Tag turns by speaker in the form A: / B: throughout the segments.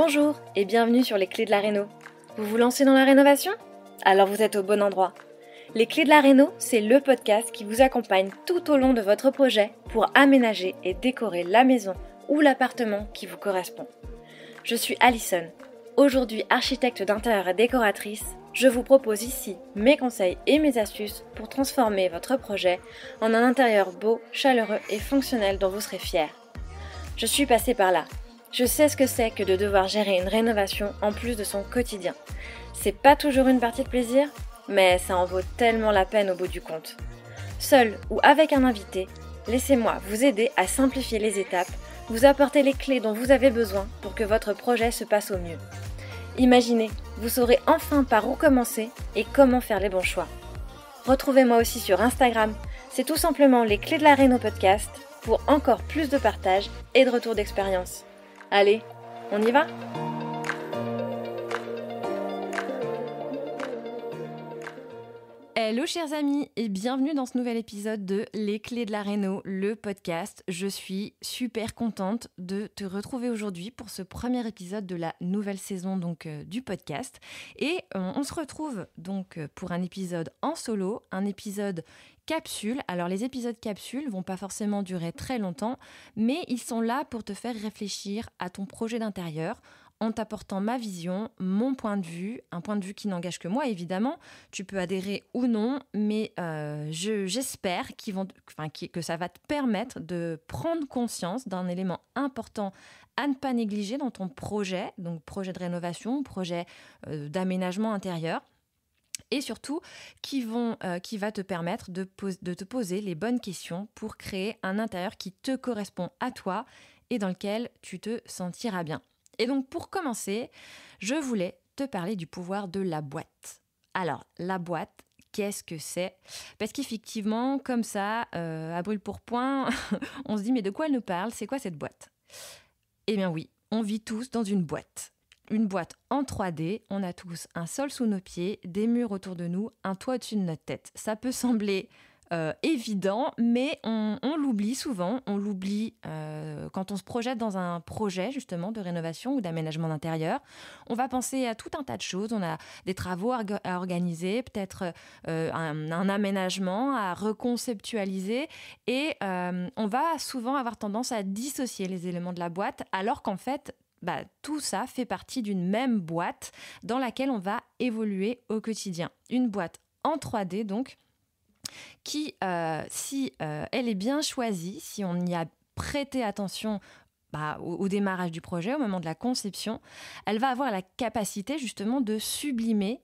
A: Bonjour et bienvenue sur les clés de la réno. Vous vous lancez dans la rénovation ? Alors vous êtes au bon endroit. Les clés de la réno, c'est le podcast qui vous accompagne tout au long de votre projet pour aménager et décorer la maison ou l'appartement qui vous correspond. Je suis Alison, aujourd'hui architecte d'intérieur et décoratrice. Je vous propose ici mes conseils et mes astuces pour transformer votre projet en un intérieur beau, chaleureux et fonctionnel dont vous serez fiers. Je suis passée par là. Je sais ce que c'est que de devoir gérer une rénovation en plus de son quotidien. C'est pas toujours une partie de plaisir, mais ça en vaut tellement la peine au bout du compte. Seul ou avec un invité, laissez-moi vous aider à simplifier les étapes, vous apporter les clés dont vous avez besoin pour que votre projet se passe au mieux. Imaginez, vous saurez enfin par où commencer et comment faire les bons choix. Retrouvez-moi aussi sur Instagram, c'est tout simplement les clés de la réno podcast pour encore plus de partage et de retour d'expérience. Allez, on y va ? Hello chers amis et bienvenue dans ce nouvel épisode de Les clés de la réno, le podcast. Je suis super contente de te retrouver aujourd'hui pour ce premier épisode de la nouvelle saison du podcast. Et on se retrouve donc pour un épisode en solo, un épisode capsule. Alors les épisodes capsules vont pas forcément durer très longtemps, mais ils sont là pour te faire réfléchir à ton projet d'intérieur, en t'apportant ma vision, mon point de vue, un point de vue qui n'engage que moi évidemment. Tu peux adhérer ou non, mais j'espère que ça va te permettre de prendre conscience d'un élément important à ne pas négliger dans ton projet, donc projet de rénovation, projet d'aménagement intérieur. Et surtout, qui va te permettre de te poser les bonnes questions pour créer un intérieur qui te correspond à toi et dans lequel tu te sentiras bien. Et donc, pour commencer, je voulais te parler du pouvoir de la boîte. Alors, la boîte, qu'est-ce que c'est ? Parce qu'effectivement, comme ça, à brûle-pourpoint, on se dit, mais de quoi elle nous parle ? C'est quoi cette boîte ? Eh bien oui, on vit tous dans une boîte. Une boîte en 3D, on a tous un sol sous nos pieds, des murs autour de nous, un toit au-dessus de notre tête. Ça peut sembler évident, mais on l'oublie souvent. On l'oublie quand on se projette dans un projet justement de rénovation ou d'aménagement d'intérieur. On va penser à tout un tas de choses. On a des travaux à organiser, peut-être un aménagement à reconceptualiser et on va souvent avoir tendance à dissocier les éléments de la boîte alors qu'en fait, tout ça fait partie d'une même boîte dans laquelle on va évoluer au quotidien. Une boîte en 3D donc, qui, si elle est bien choisie, si on y a prêté attention au démarrage du projet, au moment de la conception, elle va avoir la capacité justement de sublimer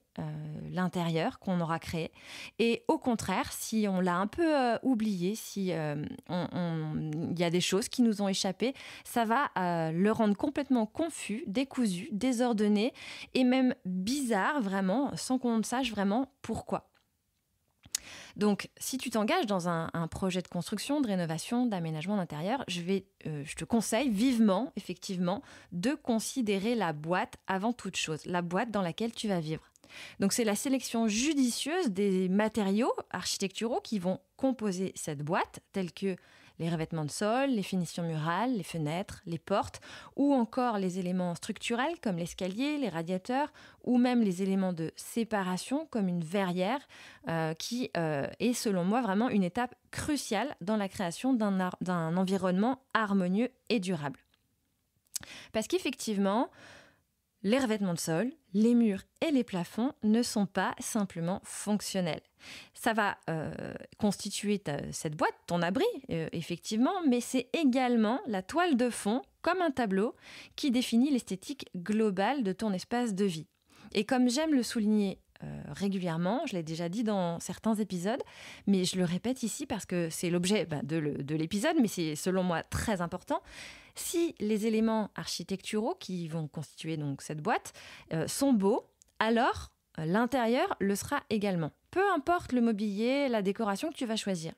A: l'intérieur qu'on aura créé. Et au contraire, si on l'a un peu oublié, si il y a des choses qui nous ont échappé, ça va le rendre complètement confus, décousu, désordonné et même bizarre vraiment, sans qu'on ne sache vraiment pourquoi. Donc, si tu t'engages dans un projet de construction, de rénovation, d'aménagement d'intérieur, je te conseille vivement, effectivement, de considérer la boîte avant toute chose, la boîte dans laquelle tu vas vivre. Donc, c'est la sélection judicieuse des matériaux architecturaux qui vont composer cette boîte, tels que les revêtements de sol, les finitions murales, les fenêtres, les portes, ou encore les éléments structurels comme l'escalier, les radiateurs, ou même les éléments de séparation comme une verrière, qui est selon moi vraiment une étape cruciale dans la création d'un environnement harmonieux et durable. Parce qu'effectivement, les revêtements de sol, les murs et les plafonds ne sont pas simplement fonctionnels. Ça va constituer cette boîte, ton abri, effectivement, mais c'est également la toile de fond, comme un tableau, qui définit l'esthétique globale de ton espace de vie. Et comme j'aime le souligner régulièrement, je l'ai déjà dit dans certains épisodes, mais je le répète ici parce que c'est l'objet de l'épisode, mais c'est selon moi très important. Si les éléments architecturaux qui vont constituer donc cette boîte sont beaux, alors l'intérieur le sera également. Peu importe le mobilier, la décoration que tu vas choisir.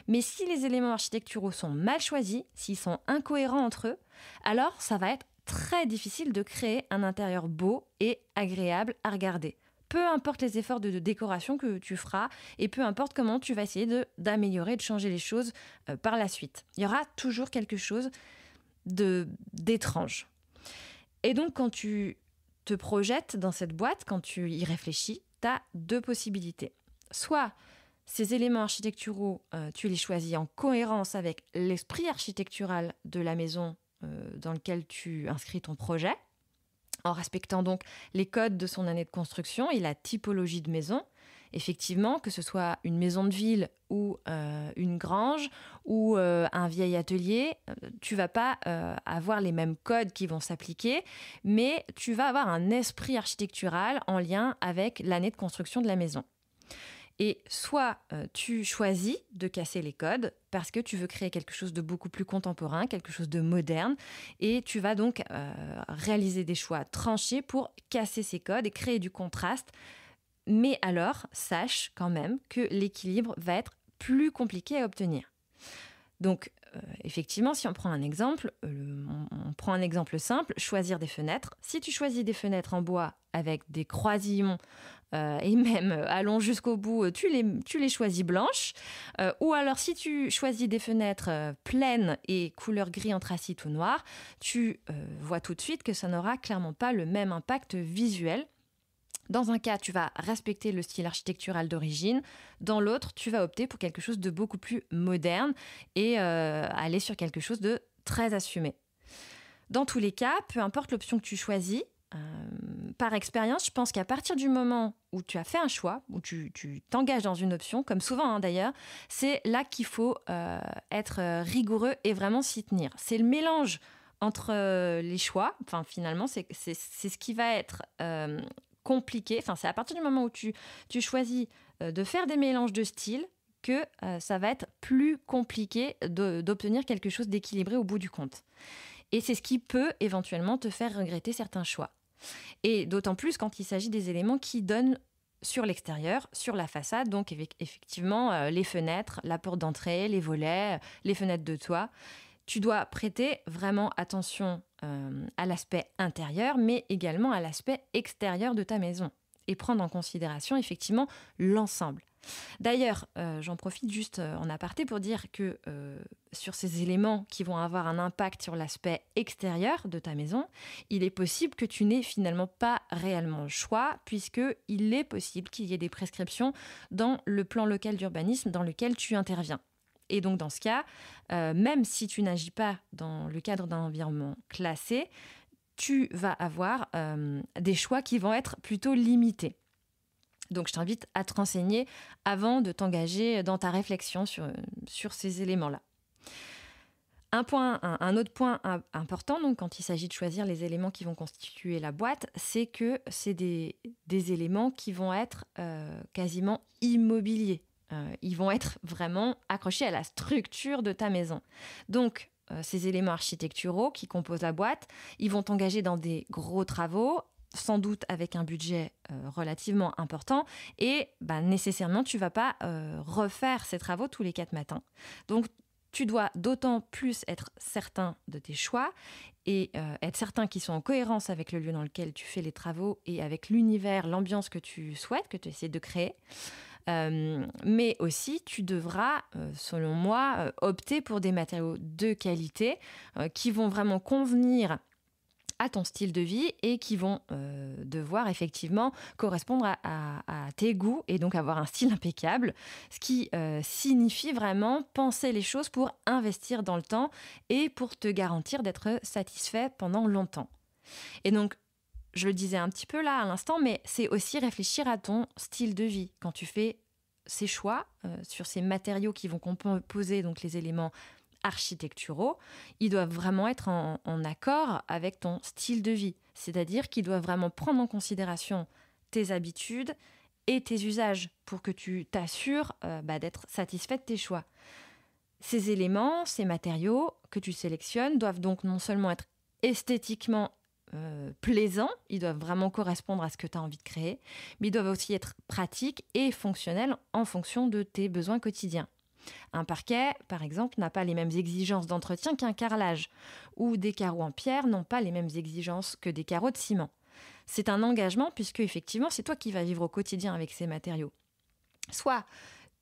A: Mais si les éléments architecturaux sont mal choisis, s'ils sont incohérents entre eux, alors ça va être très difficile de créer un intérieur beau et agréable à regarder. Peu importe les efforts de décoration que tu feras et peu importe comment tu vas essayer d'améliorer, de changer les choses par la suite. Il y aura toujours quelque chose d'étrange. Et donc, quand tu te projettes dans cette boîte, quand tu y réfléchis, tu as deux possibilités. Soit ces éléments architecturaux, tu les choisis en cohérence avec l'esprit architectural de la maison dans lequel tu inscris ton projet, en respectant donc les codes de son année de construction et la typologie de maison. Effectivement, que ce soit une maison de ville ou une grange ou un vieil atelier, tu vas pas avoir les mêmes codes qui vont s'appliquer, mais tu vas avoir un esprit architectural en lien avec l'année de construction de la maison. Et soit tu choisis de casser les codes parce que tu veux créer quelque chose de beaucoup plus contemporain, quelque chose de moderne, et tu vas donc réaliser des choix tranchés pour casser ces codes et créer du contraste. Mais alors, sache quand même que l'équilibre va être plus compliqué à obtenir. Donc, effectivement, si on prend un exemple, on prend un exemple simple, choisir des fenêtres. Si tu choisis des fenêtres en bois avec des croisillons, et même allons jusqu'au bout, tu les choisis blanches. Ou alors, si tu choisis des fenêtres pleines et couleur gris anthracite ou noir, tu vois tout de suite que ça n'aura clairement pas le même impact visuel. Dans un cas, tu vas respecter le style architectural d'origine. Dans l'autre, tu vas opter pour quelque chose de beaucoup plus moderne et aller sur quelque chose de très assumé. Dans tous les cas, peu importe l'option que tu choisis, par expérience, je pense qu'à partir du moment où tu as fait un choix, où tu t'engages dans une option, comme souvent d'ailleurs, c'est là qu'il faut être rigoureux et vraiment s'y tenir. C'est le mélange entre les choix, enfin finalement, c'est ce qui va être compliqué. Enfin, c'est à partir du moment où tu choisis de faire des mélanges de styles que ça va être plus compliqué d'obtenir quelque chose d'équilibré au bout du compte. Et c'est ce qui peut éventuellement te faire regretter certains choix. Et d'autant plus quand il s'agit des éléments qui donnent sur l'extérieur, sur la façade, donc effectivement les fenêtres, la porte d'entrée, les volets, les fenêtres de toit. Tu dois prêter vraiment attention à l'aspect intérieur, mais également à l'aspect extérieur de ta maison et prendre en considération effectivement l'ensemble. D'ailleurs, j'en profite juste en aparté pour dire que sur ces éléments qui vont avoir un impact sur l'aspect extérieur de ta maison, il est possible que tu n'aies finalement pas réellement le choix, puisqu'il est possible qu'il y ait des prescriptions dans le plan local d'urbanisme dans lequel tu interviens. Et donc, dans ce cas, même si tu n'agis pas dans le cadre d'un environnement classé, tu vas avoir des choix qui vont être plutôt limités. Donc, je t'invite à te renseigner avant de t'engager dans ta réflexion sur ces éléments-là. Un autre point important, donc, quand il s'agit de choisir les éléments qui vont constituer la boîte, c'est que c'est des éléments qui vont être quasiment immobiliers. Ils vont être vraiment accrochés à la structure de ta maison. Donc, ces éléments architecturaux qui composent la boîte, ils vont t'engager dans des gros travaux, sans doute avec un budget relativement important, et nécessairement, tu ne vas pas refaire ces travaux tous les 4 matins. Donc, tu dois d'autant plus être certain de tes choix et être certain qu'ils sont en cohérence avec le lieu dans lequel tu fais les travaux et avec l'univers, l'ambiance que tu souhaites, que tu essaies de créer. Mais aussi, tu devras, selon moi, opter pour des matériaux de qualité qui vont vraiment convenir à ton style de vie et qui vont devoir effectivement correspondre à tes goûts et donc avoir un style impeccable, ce qui signifie vraiment penser les choses pour investir dans le temps et pour te garantir d'être satisfait pendant longtemps. Et donc, je le disais un petit peu là à l'instant, mais c'est aussi réfléchir à ton style de vie. Quand tu fais ces choix sur ces matériaux qui vont composer donc les éléments architecturaux, ils doivent vraiment être en accord avec ton style de vie. C'est-à-dire qu'ils doivent vraiment prendre en considération tes habitudes et tes usages pour que tu t'assures d'être satisfait de tes choix. Ces éléments, ces matériaux que tu sélectionnes doivent donc non seulement être esthétiquement plaisants, ils doivent vraiment correspondre à ce que tu as envie de créer, mais ils doivent aussi être pratiques et fonctionnels en fonction de tes besoins quotidiens. Un parquet, par exemple, n'a pas les mêmes exigences d'entretien qu'un carrelage, ou des carreaux en pierre n'ont pas les mêmes exigences que des carreaux de ciment. C'est un engagement puisque, effectivement, c'est toi qui vas vivre au quotidien avec ces matériaux. Soit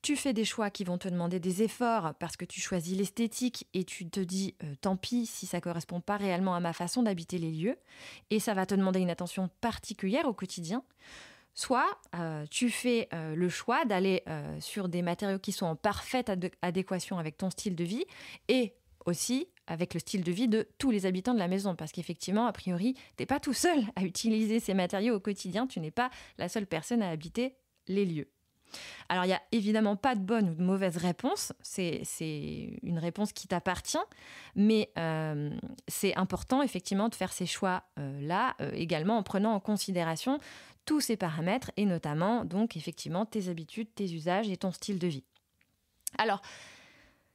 A: tu fais des choix qui vont te demander des efforts parce que tu choisis l'esthétique et tu te dis tant pis si ça ne correspond pas réellement à ma façon d'habiter les lieux, et ça va te demander une attention particulière au quotidien. Soit tu fais le choix d'aller sur des matériaux qui sont en parfaite adéquation avec ton style de vie et aussi avec le style de vie de tous les habitants de la maison. Parce qu'effectivement, a priori, tu n'es pas tout seul à utiliser ces matériaux au quotidien. Tu n'es pas la seule personne à habiter les lieux. Alors, il n'y a évidemment pas de bonne ou de mauvaise réponse. C'est une réponse qui t'appartient. Mais c'est important, effectivement, de faire ces choix-là également en prenant en considération tous ces paramètres et notamment, donc, effectivement, tes habitudes, tes usages et ton style de vie. Alors,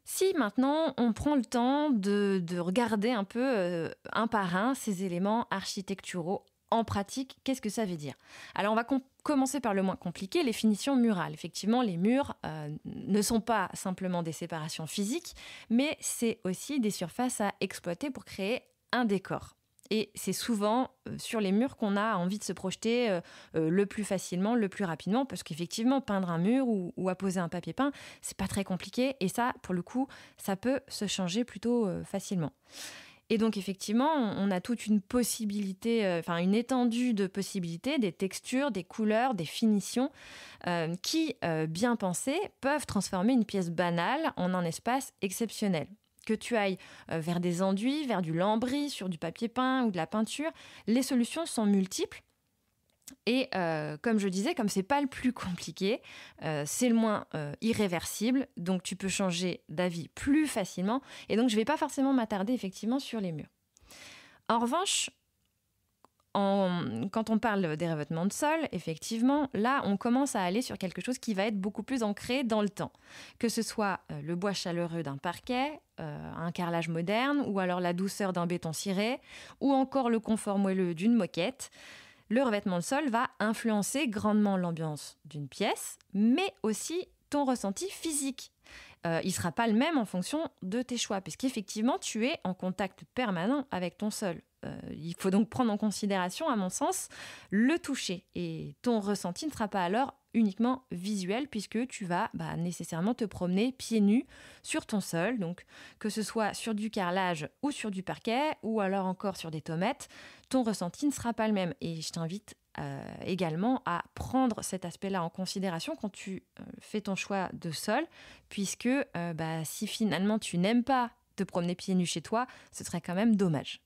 A: si maintenant on prend le temps de regarder un peu un par un ces éléments architecturaux en pratique, qu'est-ce que ça veut dire ? Alors on va commencer par le moins compliqué, les finitions murales. Effectivement, les murs ne sont pas simplement des séparations physiques, mais c'est aussi des surfaces à exploiter pour créer un décor. Et c'est souvent sur les murs qu'on a envie de se projeter le plus facilement, le plus rapidement, parce qu'effectivement, peindre un mur ou apposer un papier peint, c'est pas très compliqué. Et ça, pour le coup, ça peut se changer plutôt facilement. Et donc, effectivement, on a toute une possibilité, une étendue de possibilités, des textures, des couleurs, des finitions qui, bien pensées, peuvent transformer une pièce banale en un espace exceptionnel. Que tu ailles vers des enduits, vers du lambris, sur du papier peint ou de la peinture, les solutions sont multiples. Et comme je disais, comme c'est pas le plus compliqué, c'est le moins irréversible, donc tu peux changer d'avis plus facilement. Et donc je vais pas forcément m'attarder effectivement sur les murs. En revanche, quand on parle des revêtements de sol, effectivement, là, on commence à aller sur quelque chose qui va être beaucoup plus ancré dans le temps. Que ce soit le bois chaleureux d'un parquet, un carrelage moderne, ou alors la douceur d'un béton ciré, ou encore le confort moelleux d'une moquette, le revêtement de sol va influencer grandement l'ambiance d'une pièce, mais aussi ton ressenti physique. Il ne sera pas le même en fonction de tes choix, puisqu'effectivement, tu es en contact permanent avec ton sol. Il faut donc prendre en considération, à mon sens, le toucher. Et ton ressenti ne sera pas alors uniquement visuel, puisque tu vas nécessairement te promener pieds nus sur ton sol. Donc, que ce soit sur du carrelage ou sur du parquet, ou alors encore sur des tomates, ton ressenti ne sera pas le même. Et je t'invite également à prendre cet aspect-là en considération quand tu fais ton choix de sol, puisque si finalement tu n'aimes pas te promener pieds nus chez toi, ce serait quand même dommage.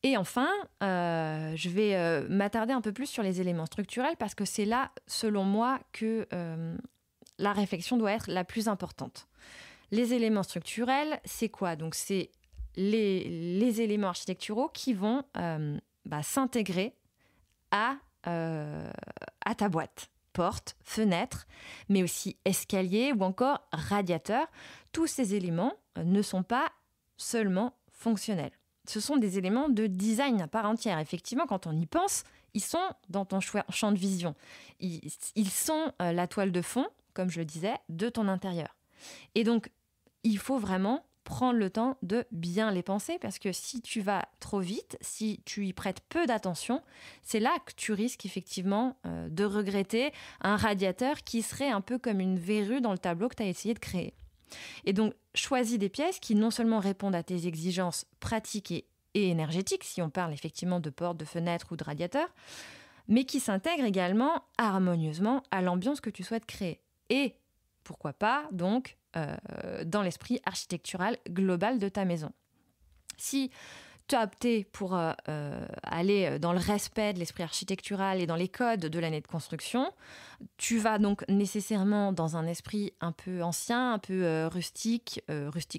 A: Et enfin, je vais m'attarder un peu plus sur les éléments structurels parce que c'est là, selon moi, que la réflexion doit être la plus importante. Les éléments structurels, c'est quoi ? Donc, c'est les éléments architecturaux qui vont s'intégrer à ta boîte. Porte, fenêtre, mais aussi escalier ou encore radiateur. Tous ces éléments ne sont pas seulement fonctionnels. Ce sont des éléments de design à part entière. Effectivement, quand on y pense, ils sont dans ton champ de vision. Ils sont la toile de fond, comme je le disais, de ton intérieur. Et donc, il faut vraiment prendre le temps de bien les penser parce que si tu vas trop vite, si tu y prêtes peu d'attention, c'est là que tu risques effectivement de regretter un radiateur qui serait un peu comme une verrue dans le tableau que tu as essayé de créer. Et donc, choisis des pièces qui non seulement répondent à tes exigences pratiques et énergétiques, si on parle effectivement de portes, de fenêtres ou de radiateurs, mais qui s'intègrent également harmonieusement à l'ambiance que tu souhaites créer. Et pourquoi pas, donc, dans l'esprit architectural global de ta maison. Si tu as opté pour aller dans le respect de l'esprit architectural et dans les codes de l'année de construction, tu vas donc nécessairement dans un esprit un peu ancien, un peu rustique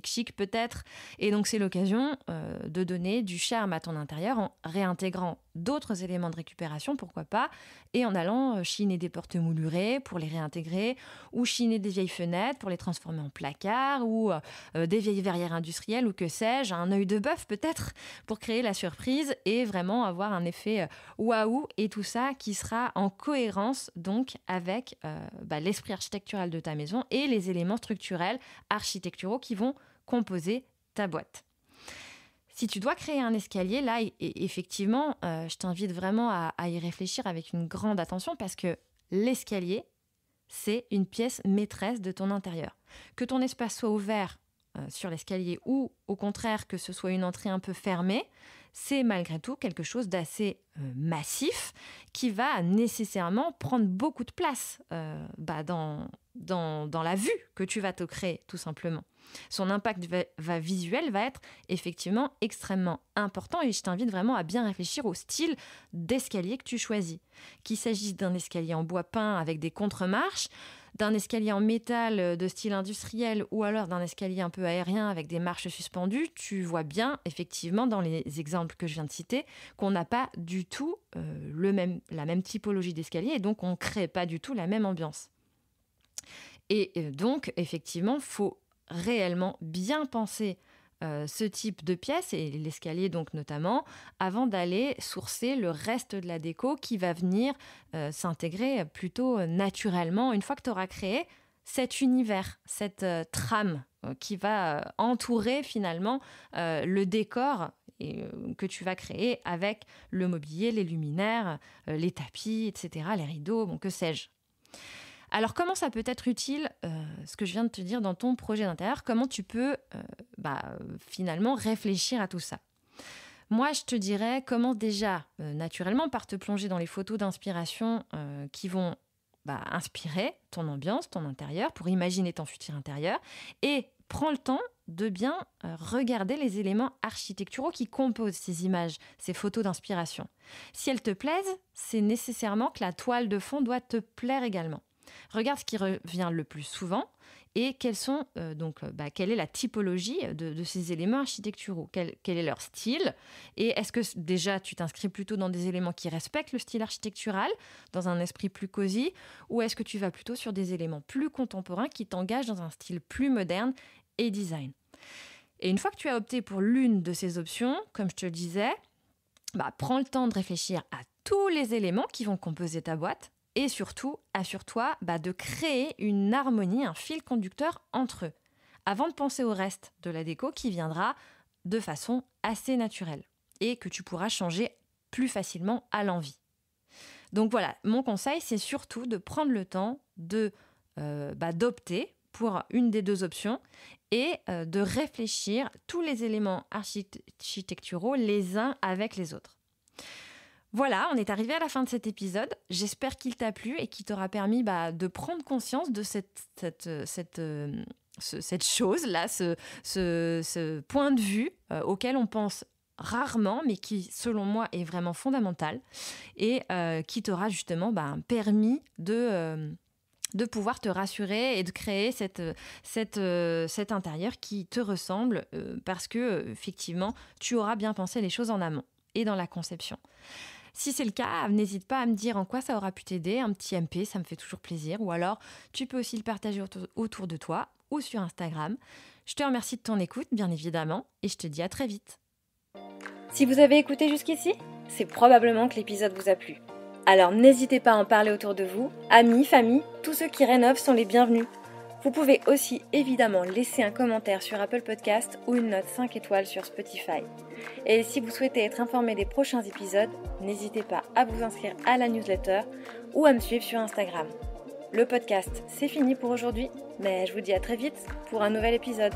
A: chic peut-être. Et donc c'est l'occasion de donner du charme à ton intérieur en réintégrant d'autres éléments de récupération, pourquoi pas, et en allant chiner des portes moulurées pour les réintégrer, ou chiner des vieilles fenêtres pour les transformer en placards, ou des vieilles verrières industrielles, ou que sais-je, un œil de bœuf peut-être, pour créer la surprise et vraiment avoir un effet waouh, et tout ça qui sera en cohérence donc avec l'esprit architectural de ta maison et les éléments structurels architecturaux qui vont composer ta boîte. Si tu dois créer un escalier, là, effectivement, je t'invite vraiment à y réfléchir avec une grande attention parce que l'escalier, c'est une pièce maîtresse de ton intérieur. Que ton espace soit ouvert sur l'escalier ou au contraire que ce soit une entrée un peu fermée, c'est malgré tout quelque chose d'assez massif qui va nécessairement prendre beaucoup de place dans la vue que tu vas te créer, tout simplement. Son impact visuel va être effectivement extrêmement important et je t'invite vraiment à bien réfléchir au style d'escalier que tu choisis. Qu'il s'agisse d'un escalier en bois peint avec des contre-marches, d'un escalier en métal de style industriel ou alors d'un escalier un peu aérien avec des marches suspendues, tu vois bien effectivement dans les exemples que je viens de citer qu'on n'a pas du tout la même typologie d'escalier et donc on ne crée pas du tout la même ambiance. Et donc effectivement, il faut réellement bien penser ce type de pièce et l'escalier donc notamment avant d'aller sourcer le reste de la déco qui va venir s'intégrer plutôt naturellement une fois que tu auras créé cet univers, cette trame qui va entourer finalement le décor que tu vas créer avec le mobilier, les luminaires, les tapis, etc., les rideaux, bon, que sais-je. Alors, comment ça peut être utile, ce que je viens de te dire dans ton projet d'intérieur? Comment tu peux finalement réfléchir à tout ça? Moi, je te dirais, commence déjà naturellement par te plonger dans les photos d'inspiration qui vont inspirer ton ambiance, ton intérieur, pour imaginer ton futur intérieur. Et prends le temps de bien regarder les éléments architecturaux qui composent ces images, ces photos d'inspiration. Si elles te plaisent, c'est nécessairement que la toile de fond doit te plaire également. Regarde ce qui revient le plus souvent et quelle est la typologie de ces éléments architecturaux, quel est leur style et est-ce que déjà tu t'inscris plutôt dans des éléments qui respectent le style architectural, dans un esprit plus cosy, ou est-ce que tu vas plutôt sur des éléments plus contemporains qui t'engagent dans un style plus moderne et design. Et une fois que tu as opté pour l'une de ces options, comme je te le disais, prends le temps de réfléchir à tous les éléments qui vont composer ta boîte. Et surtout, assure-toi de créer une harmonie, un fil conducteur entre eux, avant de penser au reste de la déco qui viendra de façon assez naturelle et que tu pourras changer plus facilement à l'envie. Donc voilà, mon conseil, c'est surtout de prendre le temps d'opter pour une des deux options et de réfléchir tous les éléments architecturaux les uns avec les autres. Voilà, on est arrivé à la fin de cet épisode. J'espère qu'il t'a plu et qu'il t'aura permis de prendre conscience de cette chose-là, ce point de vue auquel on pense rarement, mais qui, selon moi, est vraiment fondamental et qui t'aura justement permis de pouvoir te rassurer et de créer cet intérieur qui te ressemble parce que, effectivement, tu auras bien pensé les choses en amont et dans la conception. Si c'est le cas, n'hésite pas à me dire en quoi ça aura pu t'aider, un petit MP, ça me fait toujours plaisir. Ou alors, tu peux aussi le partager autour de toi ou sur Instagram. Je te remercie de ton écoute, bien évidemment, et je te dis à très vite.
B: Si vous avez écouté jusqu'ici, c'est probablement que l'épisode vous a plu. Alors n'hésitez pas à en parler autour de vous, amis, famille, tous ceux qui rénovent sont les bienvenus. Vous pouvez aussi évidemment laisser un commentaire sur Apple Podcast ou une note 5 étoiles sur Spotify. Et si vous souhaitez être informé des prochains épisodes, n'hésitez pas à vous inscrire à la newsletter ou à me suivre sur Instagram. Le podcast, c'est fini pour aujourd'hui, mais je vous dis à très vite pour un nouvel épisode.